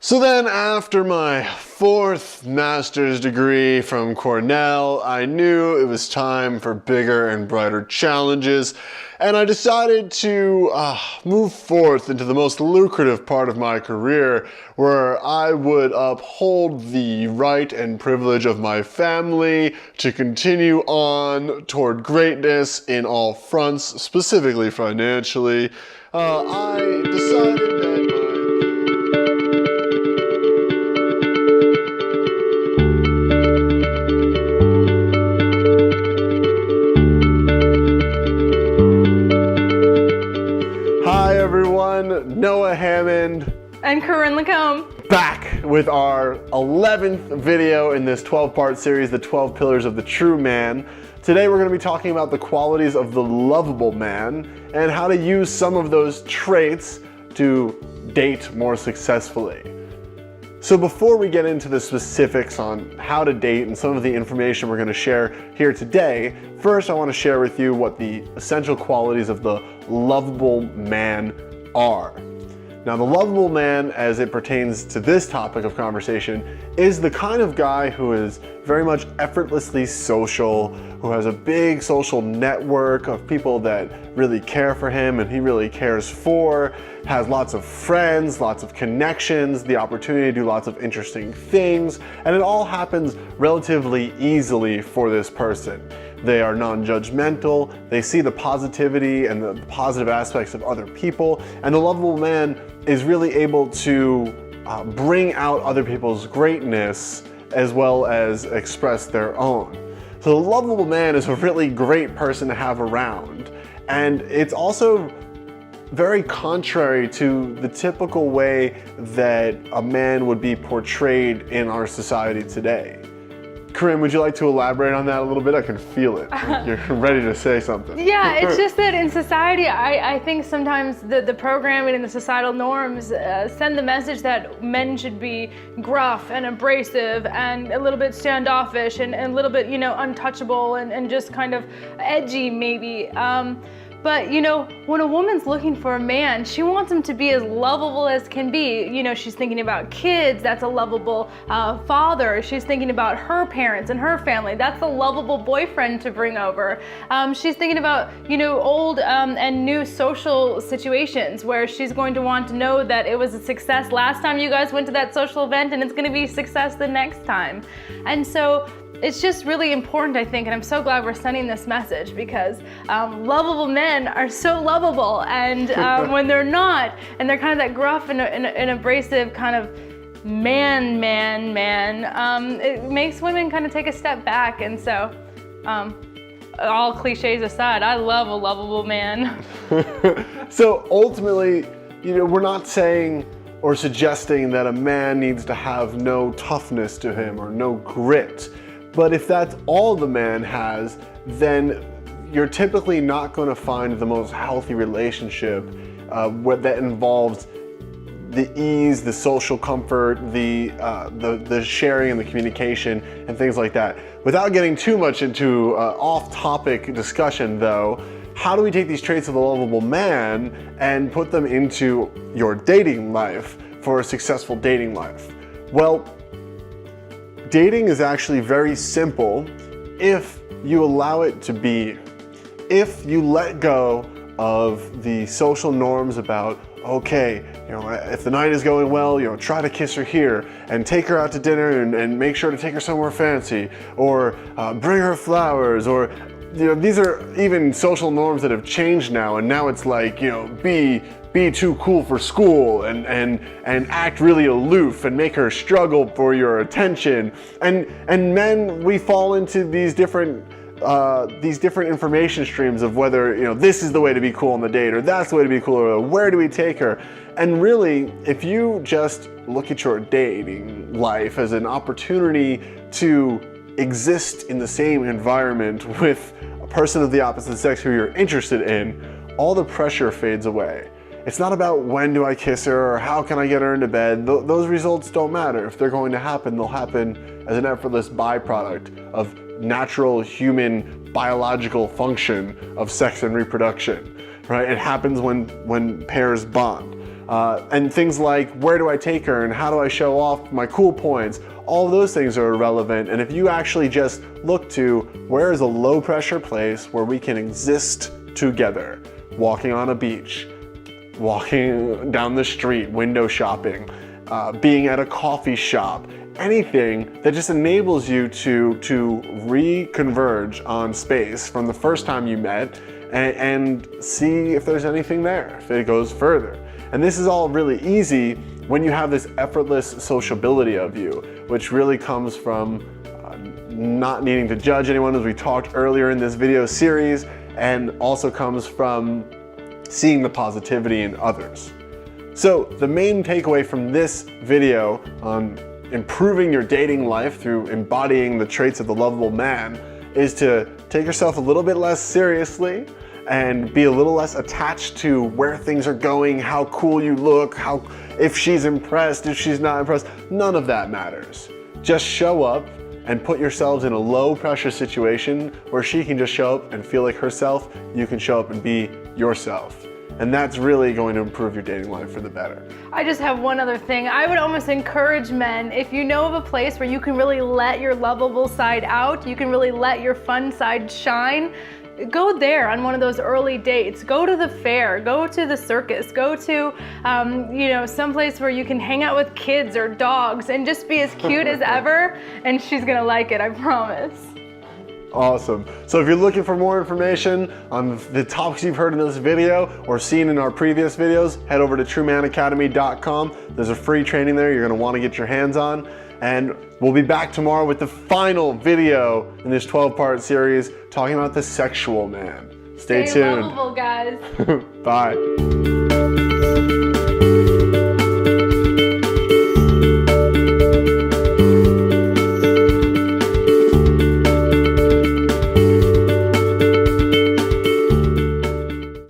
So then after my fourth master's degree from Cornell, I knew it was time for bigger and brighter challenges, and I decided to move forth into the most lucrative part of my career, where I would uphold the right and privilege of my family to continue on toward greatness in all fronts, specifically financially. I decided that Noah Hammond and Corinne Lacombe back with our 11th video in this 12-part series, The 12 Pillars of the True Man. Today we're going to be talking about the qualities of the lovable man and how to use some of those traits to date more successfully. So before we get into the specifics on how to date and some of the information we're going to share here today, first I want to share with you what the essential qualities of the lovable man are. Now, the lovable man, as it pertains to this topic of conversation, is the kind of guy who is very much effortlessly social, who has a big social network of people that really care for him and he really cares for, has lots of friends, lots of connections, the opportunity to do lots of interesting things, and it all happens relatively easily for this person. They are non-judgmental, they see the positivity and the positive aspects of other people, and the lovable man is really able to bring out other people's greatness as well as express their own. So the lovable man is a really great person to have around, and it's also very contrary to the typical way that a man would be portrayed in our society today. Corinne, would you like to elaborate on that a little bit? I can feel it. You're ready to say something. Yeah, it's just that in society, I think sometimes the programming and the societal norms send the message that men should be gruff and abrasive and a little bit standoffish and a little bit, untouchable and just kind of edgy maybe. But when a woman's looking for a man, she wants him to be as lovable as can be. She's thinking about kids, that's a lovable father. She's thinking about her parents and her family, that's a lovable boyfriend to bring over. She's thinking about, old and new social situations where she's going to want to know that it was a success last time you guys went to that social event and it's going to be a success the next time. And so it's just really important, I think, and I'm so glad we're sending this message because lovable men are so lovable, and when they're not, and they're kind of that gruff and abrasive kind of man, it makes women kind of take a step back. And so, all cliches aside, I love a lovable man. So ultimately, we're not saying or suggesting that a man needs to have no toughness to him or no grit. But if that's all the man has, then you're typically not going to find the most healthy relationship that involves the ease, the social comfort, the sharing and the communication and things like that. Without getting too much into off-topic discussion though, how do we take these traits of the lovable man and put them into your dating life for a successful dating life? Well, dating is actually very simple if you allow it to be. If you let go of the social norms about, okay, if the night is going well, try to kiss her here and take her out to dinner and make sure to take her somewhere fancy, or bring her flowers, or these are even social norms that have changed now, and now it's like, be too cool for school and act really aloof and make her struggle for your attention. And men, we fall into these different information streams of whether, this is the way to be cool on the date, or that's the way to be cool, or where do we take her? And really, if you just look at your dating life as an opportunity to exist in the same environment with a person of the opposite sex who you're interested in, all the pressure fades away. It's not about when do I kiss her or how can I get her into bed. Those results don't matter. If they're going to happen, they'll happen as an effortless byproduct of natural human biological function of sex and reproduction, right? It happens when pairs bond, And things like, where do I take her and how do I show off my cool points? All of those things are irrelevant. And if you actually just look to where is a low pressure place where we can exist together, walking on a beach, walking down the street, window shopping, being at a coffee shop, anything that just enables you to reconverge on space from the first time you met and see if there's anything there, if it goes further. And this is all really easy when you have this effortless sociability of you, which really comes from not needing to judge anyone, as we talked earlier in this video series, and also comes from seeing the positivity in others. So the main takeaway from this video on improving your dating life through embodying the traits of the lovable man is to take yourself a little bit less seriously and be a little less attached to where things are going, how cool you look, if she's impressed, if she's not impressed. None of that matters. Just show up and put yourselves in a low pressure situation where she can just show up and feel like herself, you can show up and be yourself. And that's really going to improve your dating life for the better. I just have one other thing. I would almost encourage men, if you know of a place where you can really let your lovable side out, you can really let your fun side shine, go there on one of those early dates. Go to the fair, go to the circus, go to someplace where you can hang out with kids or dogs and just be as cute as ever, and she's gonna like it, I promise. Awesome. So if you're looking for more information on the topics you've heard in this video or seen in our previous videos, head over to truemanacademy.com. There's a free training there you're going to want to get your hands on. And we'll be back tomorrow with the final video in this 12-part series talking about the sexual man. Stay tuned. Lovable, guys. Bye.